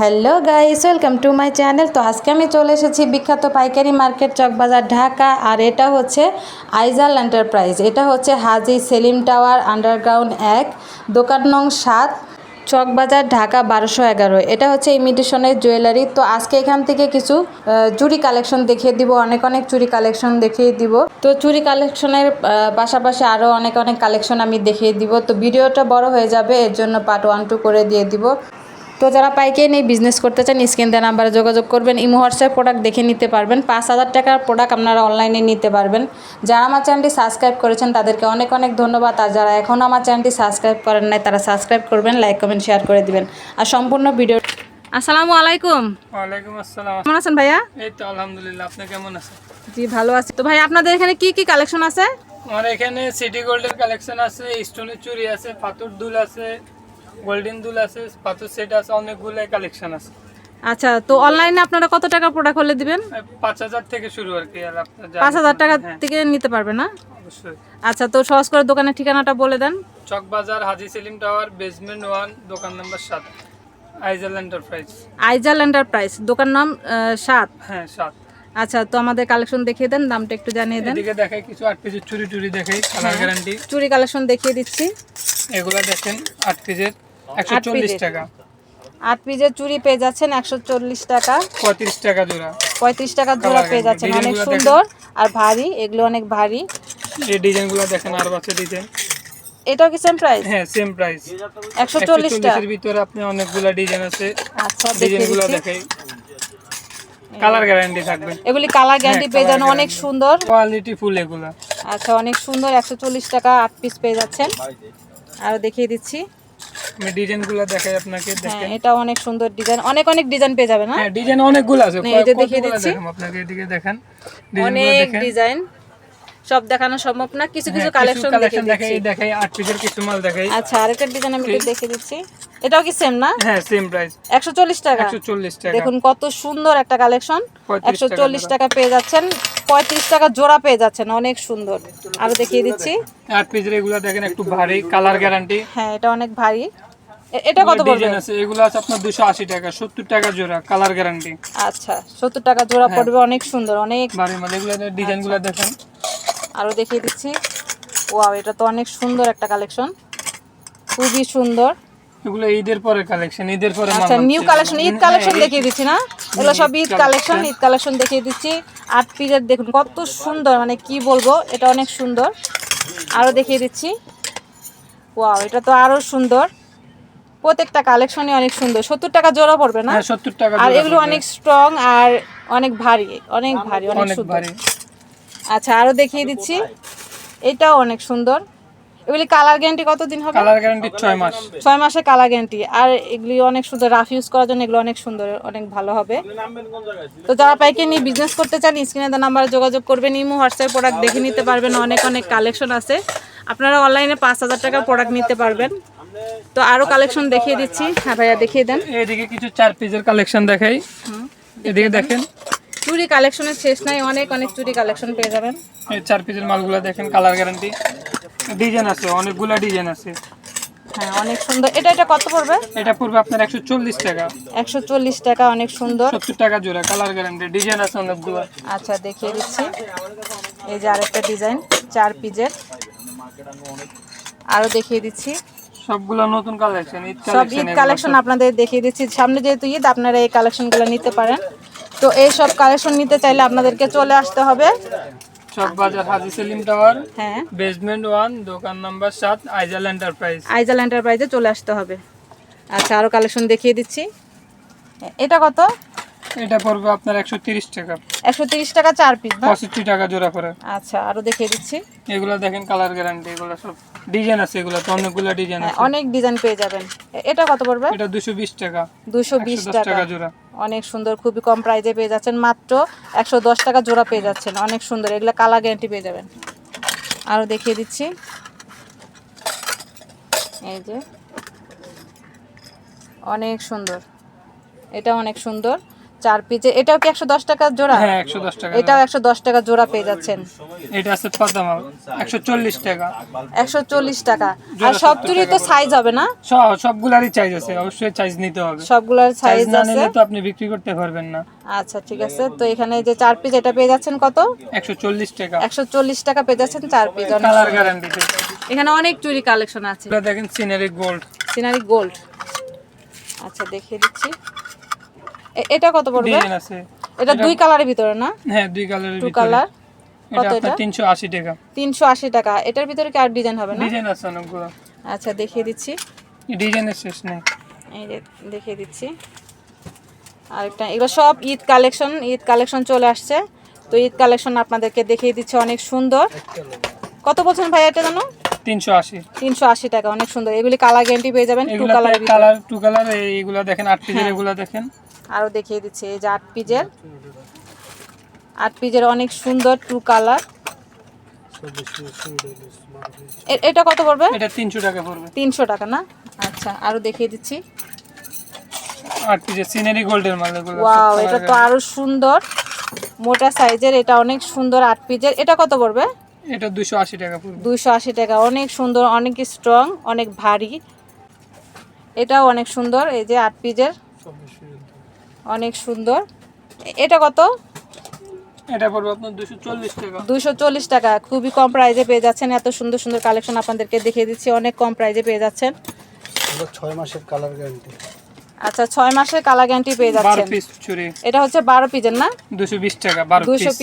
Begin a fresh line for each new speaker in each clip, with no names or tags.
Hello guys, welcome to my channel. তো আজকে আমি চলে এসেছি বিখ্যাত পাইকারি মার্কেট চকবাজার ঢাকা। আর এটা হচ্ছে আইজাল এন্টারপ্রাইজ। এটা হচ্ছে হাজি সেলিম টাওয়ার আন্ডারগ্রাউন্ড 1, দোকান নং 7, চকবাজার ঢাকা 1211। এটা হচ্ছে ইমিটেশনের জুয়েলারি। তো আজকে এখান থেকে কিছু চুড়ি কালেকশন দেখিয়ে দিব, অনেক চুড়ি কালেকশন দেখিয়ে দিব। তো চুড়ি কালেকশনের পাশাপাশি আরও অনেক কালেকশন আমি দেখিয়ে দিব। তো ভিডিওটা বড় হয়ে যাবে, এর জন্য পার্ট 1, 2 করে দিয়ে দিব। তো যারা পাইকারি নিয়ে বিজনেস করতে চান, স্ক্রিন দেওয়া নাম্বারে যোগাযোগ করবেন। ইমো হোয়াটসঅ্যাপ প্রোডাক্ট দেখে নিতে পারবেন। 5,000 টাকার প্রোডাক্ট আপনারা অনলাইনে নিতে পারবেন। যারা আমার চ্যানেলটি সাবস্ক্রাইব করেছেন তাদেরকে অনেক ধন্যবাদ। আর যারা এখনও আমার চ্যানেলটি সাবস্ক্রাইব করেন নাই তারা সাবস্ক্রাইব করবেন, লাইক কমেন্ট শেয়ার করে দিবেন। আর সম্পূর্ণ ভিডিও। আসসালামু আলাইকুম।
ওয়ালাইকুম আসসালাম।
কেমন আছেন ভাইয়া?
এই তো আলহামদুলিল্লাহ, আপনি কেমন আছেন?
জি ভালো আছি। তো ভাই আপনাদের এখানে কি কালেকশন আছে?
আমার এখানে সিটি গোল্ডের কালেকশন আছে, স্টোনের চুড়ি আছে, পাথর দুল আছে, গোল্ডেন দুল আছে, পাথর সেট আছে, অনেকগুলো কালেকশন আছে।
আচ্ছা, তো অনলাইনে আপনারা কত টাকা প্রোডাক্ট হলে দিবেন?
5,000 থেকে শুরু আর কি। আর আপনার
5,000 টাকা থেকে নিতে পারবে না?
অবশ্যই।
আচ্ছা, তো সহজ করে দোকানের ঠিকানাটা বলে দেন।
চকবাজার হাজি সেলিম টাওয়ার, বেসমেন্ট 1, দোকান নাম্বার 7, আইজাল এন্টারপ্রাইজ।
আইজাল এন্টারপ্রাইজ, দোকান নাম 7।
হ্যাঁ 7।
আচ্ছা, তো আমাদের কালেকশন দেখিয়ে দেন, দামটা একটু জানিয়ে দেন।
এদিকে দেখাই কিছু 8 পিসের চুড়ি দেখাই, কালার গ্যারান্টি।
চুড়ি কালেকশন দেখিয়ে দিচ্ছি।
এগুলা দেখেন 8 পিসের 140 টাকা।
8 পিসের চুড়ি পেয়ে যাচ্ছেন 140 টাকা।
35 টাকা জোড়া।
35 টাকা জোড়া পেয়ে যাচ্ছেন। অনেক সুন্দর আর ভারী, এগুলো অনেক ভারী।
এই ডিজাইনগুলো দেখেন, আর বাচ্চা ডিজাইন।
এটাও কি সেম প্রাইস?
হ্যাঁ সেম প্রাইস।
140 টাকা
এর ভিতরে আপনি অনেকগুলা ডিজাইন আছে।
আচ্ছা,
ডিজাইনগুলো দেখাই, কালার গ্যারান্টি থাকবে।
এগুলি কালার গ্যারান্টি পেয়ে যান, অনেক সুন্দর
কোয়ালিটি ফুল এগুলা।
আচ্ছা, অনেক সুন্দর। 140 টাকা 8 পিস পেয়ে যাচ্ছেন। আর দেখিয়ে দিচ্ছি,
আমি ডিজাইনগুলো দেখাই আপনাকে,
হ্যাঁ
দেখেন।
এটা অনেক সুন্দর ডিজাইন, অনেক ডিজাইন পেয়ে যাবেন।
হ্যাঁ ডিজাইন অনেকগুলো আছে,
এই যে দেখিয়ে দিচ্ছি,
আপনাকে এদিকে দেখেন,
অনেক ডিজাইন। সব দেখানো সম্ভব না, কিছু কালেকশন
দেখাই 8 পিসের কিছু মাল দেখাই।
আচ্ছা, আরেকটা ডিজাইন আমি একটু দেখিয়ে দিচ্ছি। এটাও কি সেম না?
হ্যাঁ সেম প্রাইস,
140 টাকা।
140 টাকা।
দেখুন কত সুন্দর একটা কালেকশন। 140 টাকা পেয়ে যাচ্ছেন। 35 টাকা জোড়া পেয়ে যাচ্ছেন, অনেক সুন্দর। আরো দেখিয়ে দিচ্ছি,
8 পিসের এগুলো দেখেন, একটু ভারী, কালার গ্যারান্টি।
হ্যাঁ এটা অনেক ভারী। এটা কত পড়বে?
ডিজাইন আছে, এগুলো আছে আপনার 280 টাকা, 70 টাকা জোড়া, কালার গ্যারান্টি।
আচ্ছা, 70 টাকা জোড়া পড়বে, অনেক সুন্দর, অনেক
ভারী মাল। এগুলো ডিজাইনগুলো দেখেন।
আরো দেখিয়ে দিচ্ছি। ওয়াও, এটা তো অনেক সুন্দর একটা কালেকশন, খুবই সুন্দর।
এগুলো ঈদের পরে কালেকশন, ঈদের পরে মাল।
আচ্ছা, নিউ কালেকশন, ঈদ কালেকশন দেখিয়ে দিচ্ছি না? এগুলো সব ঈদ কালেকশন দেখিয়ে দিচ্ছি। 8 পিসের দেখুন কত সুন্দর, মানে কি বলবো, এটা অনেক সুন্দর। আরো দেখিয়ে দিচ্ছি। ওয়াও, এটা তো আরো সুন্দর। প্রত্যেকটা কালেকশনই অনেক সুন্দর। 70 টাকা জোড়া পড়বে না?
হ্যাঁ 70 টাকা।
আর এগুলো অনেক স্ট্রং আর অনেক ভারী, অনেক সুন্দর। আচ্ছা, আরো দেখিয়ে দিচ্ছি। এটাও অনেক সুন্দর। এগুলি কালার গ্যারান্টি কতদিন হবে?
কালার গ্যারান্টি 6 মাস।
6 মাসের কালার গ্যারান্টি। আর এগুলি অনেক সুন্দর, রাফ ইউজ করার জন্য এগুলো অনেক সুন্দর, অনেক ভালো হবে। তো যারা পাইকারি নিয়ে বিজনেস করতে চান, স্ক্রিনে দেওয়া নাম্বারে যোগাযোগ করবেন। ইমো হোয়াটসঅ্যাপ প্রোডাক্ট দেখে নিতে পারবেন, অনেক কালেকশন আছে। আপনারা অনলাইনে 5,000 টাকার প্রোডাক্ট নিতে পারবেন। তো আরো কালেকশন দেখিয়ে দিচ্ছি। হ্যাঁ ভাইয়া দেখিয়ে দেন।
এদিকে কিছু 4 পিসের কালেকশন দেখাই, এদিকে দেখেন।
চুড়ি কালেকশনের শেষ নাই, অনেক চুড়ি কালেকশন পেয়ে যাবেন।
এই 4 পিসের মালগুলো দেখেন, কালার গ্যারান্টি। ডিজাইন আছে, অনেকগুলা ডিজাইন আছে।
হ্যাঁ অনেক সুন্দর। এটা কত পড়বে?
এটা পড়বে আপনার 140 টাকা।
140 টাকা, অনেক সুন্দর।
70 টাকা জোড়া, কালার গ্যারান্টি। ডিজাইন আছে অনেকগুলো।
আচ্ছা, দেখিয়ে দিচ্ছি। এই যে আরেকটা ডিজাইন 4 পিসের। আরো দেখিয়ে দিচ্ছি,
সবগুলো নতুন কালেকশন,
সব ঈদ কালেকশন আপনাদের দেখিয়ে দিচ্ছি। সামনে যেহেতু ঈদ, আপনারা এই কালেকশনগুলো নিতে পারেন। তো এই সব কালেকশন নিতে চাইলে আপনাদেরকে চলে আসতে হবে
চকবাজার হাজি সেলিম টাওয়ার,
হ্যাঁ
বেসমেন্ট 1, দোকান নাম্বার 7, আইজাল এন্টারপ্রাইজ।
আইজাল এন্টারপ্রাইজে চলে আসতে হবে। আচ্ছা, আরো কালেকশন দেখিয়ে দিচ্ছি। এটা কত?
এটা পড়বে আপনার 130 টাকা।
130 টাকা 4 পিস না?
65 টাকা জোড়া করে।
আচ্ছা, আরো দেখিয়ে দিচ্ছি।
এগুলো দেখেন, কালার গ্যারান্টি। এগুলো সব ডিজাইন আছে, এগুলো তো অনেকগুলো ডিজাইন আছে।
অনেক ডিজাইন পেয়ে যাবেন। এটা কত পড়বে?
এটা 220 টাকা।
220
টাকা জোড়া।
অনেক সুন্দর, খুবই কম প্রাইসে পেয়ে যাচ্ছেন, মাত্র 110 টাকা জোড়া পেয়ে যাচ্ছেন, অনেক সুন্দর। এগুলা কালার গ্যারান্টি পেয়ে যাবেন। আরো দেখিয়ে দিচ্ছি, এই যে অনেক সুন্দর, এটা অনেক সুন্দর। 4 পিসের, এটাও কি 110 টাকা জোড়া?
হ্যাঁ 110 টাকা।
এটাও 110 টাকা জোড়া পেয়ে যাচ্ছেন।
এটা আছে পাতা মাল 140 টাকা।
140 টাকা। আর সব চুড়ি তো সাইজ হবে না?
সবগুলারই চাইজ আছে, অবশ্যই চাইজ নিতে হবে।
সবগুলার সাইজ
না
আছে,
নিলে তো আপনি বিক্রি করতে পারবেন না।
আচ্ছা ঠিক আছে। তো এখানে যে 4 পিস এটা পেয়ে যাচ্ছেন কত?
140 টাকা।
140 টাকা পেয়ে যাচ্ছেন 4 পিস।
Colour guarantee.
এখানে অনেক চুড়ি কালেকশন আছে।
এটা দেখেন সিনারি গোল্ড।
সিনারি গোল্ড, আচ্ছা দেখিয়ে দিচ্ছি। এটা কত পড়বে?
ডিজাইন আছে।
এটা দুই কালারের ভিতরে না?
হ্যাঁ দুই কালারের
টু
ভিতরে।
কালার।
এটা
কত এটা?
380 টাকা।
380 টাকা। এটার ভিতরে কি আর ডিজাইন হবে না?
ডিজাইন আছে অনেকগুলো।
আচ্ছা দেখিয়ে দিচ্ছি,
এই ডিজাইনের শেষ নেই।
এই যে দেখিয়ে দিচ্ছি আরেকটা। এগুলো সব ঈদ কালেকশন, ঈদ কালেকশন চলে আসছে। তো ঈদ কালেকশন আপনাদেরকে দেখিয়ে দিচ্ছে, অনেক সুন্দর। কত বলছেন ভাই এটা জানো?
380।
380 টাকা, অনেক সুন্দর। এগুলি কালার গ্যারান্টি পেয়ে যাবেন। টু
এগুলা
কালারের ভিতরে।
কালার টু কালার এইগুলা দেখেন 8 পিসের,
হ্যাঁ।
এগুলা দেখেন।
আরো দেখিয়ে দিচ্ছি, এই যে 8 পিসের, 8 পিসের অনেক সুন্দর টু কালার। এটা কত পড়বে?
এটা 300 টাকা পড়বে।
300 টাকা না? আচ্ছা আরো দেখিয়ে দিচ্ছি।
8 পিসের সিনারি গোল্ডের মাল এগুলো।
ওয়াও, এটা তো আরো সুন্দর, মোটা সাইজের, এটা অনেক সুন্দর 8 পিসের। এটা কত পড়বে?
এটা 280 টাকা পড়বে।
280 টাকা, অনেক সুন্দর, অনেক স্ট্রং, অনেক ভারী। এটাও অনেক সুন্দর, এই যে 8 পিসের, অনেক সুন্দর। এটা কত?
এটা পড়বে আপনার 240 টাকা।
240 টাকা, খুবই কম প্রাইসে পেয়ে যাচ্ছেন। এত সুন্দর সুন্দর কালেকশন আপনাদেরকে দেখিয়ে দিচ্ছি, অনেক কম প্রাইসে পেয়ে যাচ্ছেন।
6 মাসের কালার গ্যারান্টি।
আচ্ছা 6 মাসের কালার গ্যারান্টি পেয়ে
12
যাচ্ছেন।
পিস চুড়ি।
এটা হচ্ছে 12 পিসের না?
220 টাকা 12 পিস।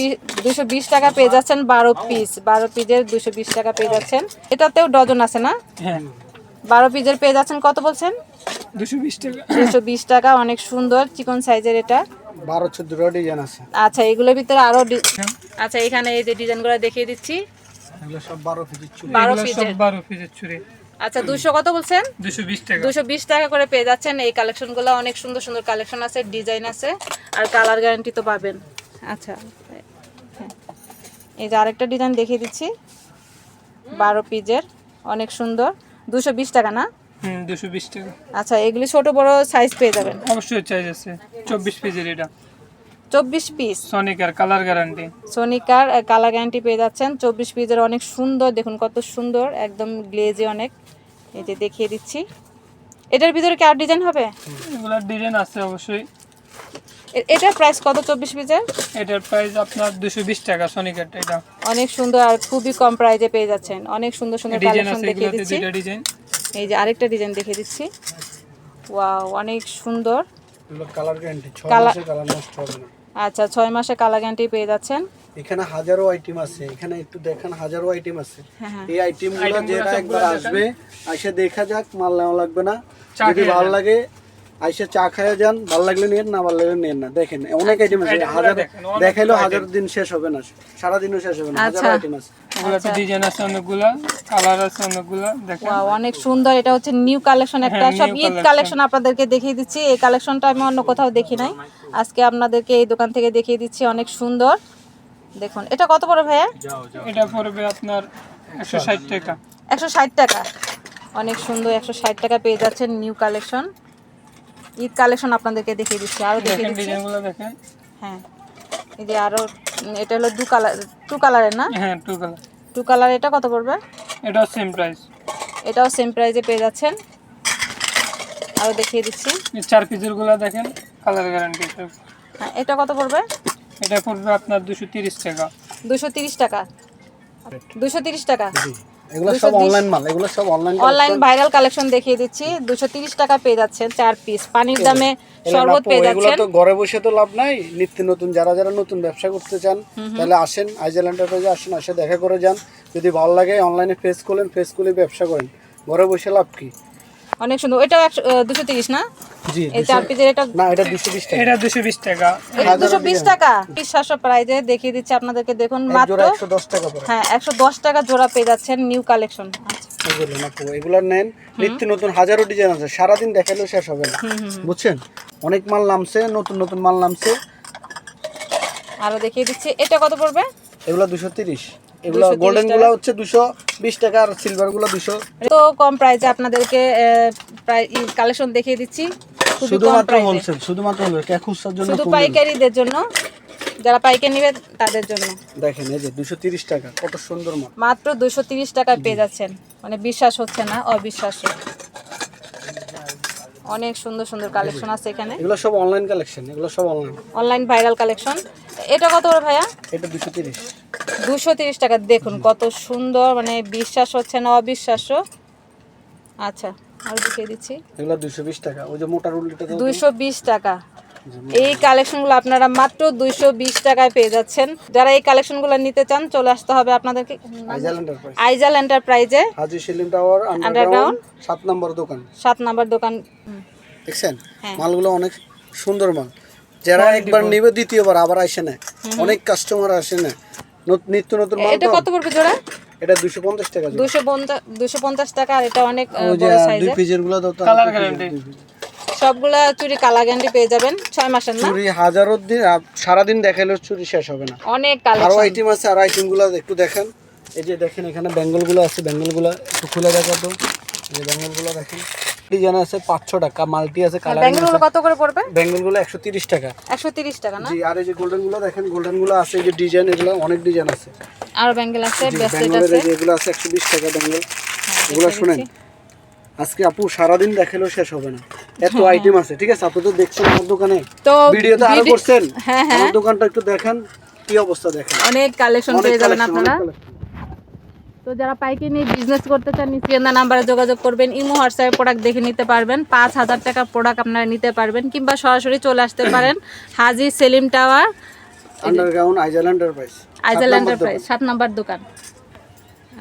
220 টাকা পেয়ে যাচ্ছেন 12 পিস। 12 পিসের 220 টাকা পেয়ে যাচ্ছেন। এটাতেও ডজন আছে না?
হ্যাঁ
12 পিসের পেয়ে যাচ্ছেন কত বলছেন?
220 টাকা।
220 টাকা, অনেক সুন্দর চিকন সাইজের এটা।
12-14 ডিজাইন আছে।
আচ্ছা এগুলোর ভিতরে আরো আচ্ছা এখানে এই যে ডিজাইনগুলো দেখিয়ে দিচ্ছি,
এগুলো সব 12 পিসের চুড়ি।
12
এগুলো
পিসের।
সব 12 পিসের চুড়ি।
আচ্ছা 200 কত বলছেন?
220 টাকা।
220 টাকা করে পেয়ে যাচ্ছেন। এই কালেকশনগুলো অনেক সুন্দর সুন্দর কালেকশন আছে, ডিজাইন আছে, আর কালার গ্যারান্টি তো পাবেন। আচ্ছা হ্যাঁ। এই যে আরেকটা ডিজাইন দেখিয়ে দিচ্ছি, 12 পিসের, অনেক সুন্দর। 220 টাকা না?
220 টাকা।
আচ্ছা এগুলি ছোট বড় সাইজ পেয়ে যাবেন।
অবশ্যই চাইজ আছে। 24 পিসের এটা।
24 পিস।
সনিকার কালার গ্যারান্টি।
সোনিকার কালার গ্যারান্টি পেয়ে যাচ্ছেন। 24 পিসের, অনেক সুন্দর, দেখুন কত সুন্দর, একদম গ্লেজে অনেক। এই যে দেখিয়ে দিচ্ছি। এটার ভিতরে কি আর ডিজাইন হবে?
এগুলার ডিজাইন আছে অবশ্যই।
এটার প্রাইস কত 24 পিসের?
এটার প্রাইস আপনার 220 টাকা সনিকারটা। এটা
অনেক সুন্দর আর খুবই কম প্রাইসে পেয়ে যাচ্ছেন। অনেক সুন্দর সুন্দর
ডিজাইন
কালেকশন
আছে,
দেখিয়ে
এগুলাতে
দিচ্ছি।
দুইটা ডিজাইন।
এই যে আরেকটা ডিজাইন দেখিয়ে দিচ্ছি। ওয়াও, অনেক সুন্দর।
এগুলো কালার গ্যারান্টি। 6
কালার-
মাসের কালার নষ্ট হবে না।
আচ্ছা 6 মাসে কালার গ্যারান্টি পেয়ে যাচ্ছেন।
এখানে হাজারো আইটেম আছে। এখানে একটু দেখেন, হাজারো আইটেম আছে।
হ্যাঁ হ্যাঁ।
এই আইটেমগুলো
আইটেমগুলো
যেটা
সবগুলো
একবার
দেখেন।
আসবে, আইসা দেখা যাক, মাল নেওয়া লাগবে না।
চা
যদি
খেয়ে
ভালো
যান।
লাগে আইসা চা খাইয়া যান, ভালো লাগলে নিয়েন, না ভালো লাগলে নিয়েন না। দেখেন অনেক আইটেম আছে,
আইটেমগুলো
হাজার
দেখেন, অনেক
দেখাইলেও
item।
হাজার দিন শেষ হবে না, সারা দিনও শেষ হবে না। হাজারো
আচ্ছা।
আইটেম আছে।
এগুলাতে ডিজাইন আছে অনেকগুলা, কালার আছে অনেকগুলা। দেখেন
ওয়াও, অনেক সুন্দর। এটা হচ্ছে নিউ কালেকশন একটা,
হ্যাঁ,
সব
new
ঈদ
collection।
কালেকশন আপনাদেরকে দেখিয়ে দিচ্ছি। এই কালেকশনটা আমি অন্য কোথাও দেখি নাই, আজকে আপনাদেরকে এই দোকান থেকে দেখিয়ে দিচ্ছি। অনেক সুন্দর, দেখুন। এটা কত পড়ে ভাইয়া?
এটা পড়বে আপনার 160 টাকা।
160 টাকা, অনেক সুন্দর। 160 টাকা পেয়ে যাচ্ছেন নিউ কালেকশন, ঈদ কালেকশন আপনাদেরকে দেখিয়ে দিচ্ছি। আরো দেখিয়ে
দেখেন
দিচ্ছি।
ডিজাইনগুলো দেখেন।
হ্যাঁ এই যে আরো, এটা হলো টু কালারের না?
হ্যাঁ টু কালার।
2 কালার। এটা কত পড়বে?
এটাও সেম প্রাইস।
এটাও সেম প্রাইসে পেয়ে যাচ্ছেন। আরো দেখিয়ে দিচ্ছি।
এই 4 পিসের গুলা দেখেন, কালার গ্যারান্টি সব।
হ্যাঁ এটা কত পড়বে?
এটা পড়বে আপনার 230 টাকা।
230 টাকা। 230 টাকা।
এগুলো সব অনলাইন মাল, এগুলো সব অনলাইন।
অনলাইন ভাইরাল কালেকশন দেখিয়ে দিচ্ছি। 230 টাকা পেয়ে যাচ্ছেন 4 পিস। পানির দামে শরবত পেয়ে
এগুলো
যাচ্ছেন।
তো ঘরে বসে তো লাভ নাই। নিত্য নতুন যারা যারা নতুন ব্যবসা করতে চান, তাহলে আসেন আইজেল এন্টারপ্রাইজে, আসেন, আসে দেখা করে যান। যদি ভালো লাগে অনলাইনে ফেস খোলেন, ফেস খুলে ব্যবসা করেন। ঘরে বসে লাভ কি?
অনেক সুন্দর। এটাও 230 না?
জি,
এই 4 পিসের এটা
না, এটা 220 টাকা।
এটা 220 টাকা।
220 টাকা। 700 প্রাইজে দেখিয়ে দিচ্ছি আপনাদেরকে, দেখুন
এক
মাত্র।
জোড়া 110 টাকা পড়ে।
হ্যাঁ 110 টাকা জোড়া পেয়ে যাচ্ছেন নিউ কালেকশন।
এগুলো না, এগুলো নেন। নিত্য নতুন হাজারো ডিজাইন আছে, সারাদিন দেখালেও শেষ হবে না। বুঝছেন? অনেক মাল নামছে, নতুন নতুন মাল নামছে।
আরো দেখিয়ে দিচ্ছি। এটা কত পড়বে?
এগুলো 230। এগুলো
230
গোল্ডেন
টাকা।
গুলো হচ্ছে 220 টাকা, আর সিলভার গুলো 200।
তো কম প্রাইসে আপনাদেরকে প্রায় কালেকশন দেখিয়ে দিচ্ছি। খুবই কম
শুধুমাত্র
প্রাইসে।
হোলসেল, শুধুমাত্র হোলসেল, কে খুচরার জন্য
শুধু
কম দেন।
পাইকারিদের জন্য, যারা পাইকারি নেবে তাদের জন্য।
দেখেন এই যে 230 টাকা, কত সুন্দর মাল।
মাত্র 230 টাকায় পেয়ে যাচ্ছেন, মানে বিশ্বাস হচ্ছে না, অবিশ্বাস্য। অনেক সুন্দর সুন্দর কালেকশন আছে এখানে,
এগুলো সব অনলাইন কালেকশন, এগুলো সব অনলাইন।
Online viral collection. এটা কত করে ভাইয়া?
এটা 230।
230 টাকা। দেখুন কত সুন্দর, মানে বিশ্বাস হচ্ছে না, অবিশ্বাস্য। আচ্ছা, আর দেখিয়ে দিচ্ছি।
এগুলো 220 টাকা। ওই যে মোটা রুলটা তো
220 টাকা। এই কালেকশনগুলো আপনারা মাত্র 220 টাকায় পেয়ে যাচ্ছেন। যারা এই কালেকশনগুলো নিতে চান চলে আসতে হবে আপনাদেরকে
আইজাল এন্টারপ্রাইজ,
আইজাল এন্টারপ্রাইজে,
হাজী সেলিম টাওয়ার আন্ডারগ্রাউন্ড 7 নম্বর দোকান।
7 নাম্বার দোকান।
দেখছেন
হ্যাঁ।
মালগুলো অনেক সুন্দর মাল। যারা একবার নিবে দ্বিতীয়বার আবার আসে না, অনেক কাস্টমার আসে না, নিত্য নতুন মাল।
এটা কত পড়বে জোড়া?
এটা 250 টাকা জোড়া।
250 টাকা। আর এটা অনেক
ওই যে
বড়
দুই
সাইজের।
পিসের গুলো তো
কালার গ্যারান্টি।
সবগুলা চুরি কালার গ্যারান্টি পেয়ে যাবেন 6 মাসের না।
চুরি হাজারো দিন সারাদিন দেখাইলেও চুরি শেষ হবে না।
অনেক
আরো
কালেকশন।
আইটেম আছে, আর আইটেম গুলো একটু দেখেন। এই যে দেখেন এখানে বেঙ্গল গুলো আছে, বেঙ্গল গুলো একটু খুলে দেখাতো। এই যে বেঙ্গল গুলো দেখেন, ডিজাইন আছে 500 টাকা, মাল্টি আছে, কালার
ব্যাঙ্গলগুলো কত করে পড়বে?
বেঙ্গল গুলো 130 টাকা।
130 টাকা না?
জি, আর এই যে গোল্ডেন গুলো দেখেন, গোল্ডেন গুলো আছে, এই যে ডিজাইন, এগুলো অনেক ডিজাইন আছে।
আর ব্যাঙ্গেল আছে, ব্রেসলেট
বেঙ্গলের
আছে।
এই যে এগুলো আছে 120 টাকা বেঙ্গল।
হ্যাঁ,
এগুলো
দেখে
শুনেন,
দিচ্ছি।
আজকে আপু সারাদিন দেখালেও শেষ হবে না, এত আইটেম আছে। ঠিক আছে, আপনি তো দেখছেন আমার দোকানে,
তো
ভিডিওতে আরো করছেন।
হ্যাঁ, হ্যাঁ।
আমার দোকানটা একটু দেখান, কি অবস্থা দেখেন।
অনেক কালেকশন
অনেক
পেয়ে যাবেন
collection,
আপনারা।
অনেক collection।
তো যারা পাইকারি নিয়ে বিজনেস করতে চান নিচে নাম্বারে যোগাযোগ করবেন। ইমো হোয়াটসঅ্যাপে প্রোডাক্ট দেখে নিতে পারবেন। 5000 টাকা প্রোডাক্ট আপনারা নিতে পারবেন, কিংবা সরাসরি চলে আসতে পারেন হাজী Selim tower
underground আইজাল enterprise,
আইজাল enterprise 7 number দোকান।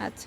আচ্ছা।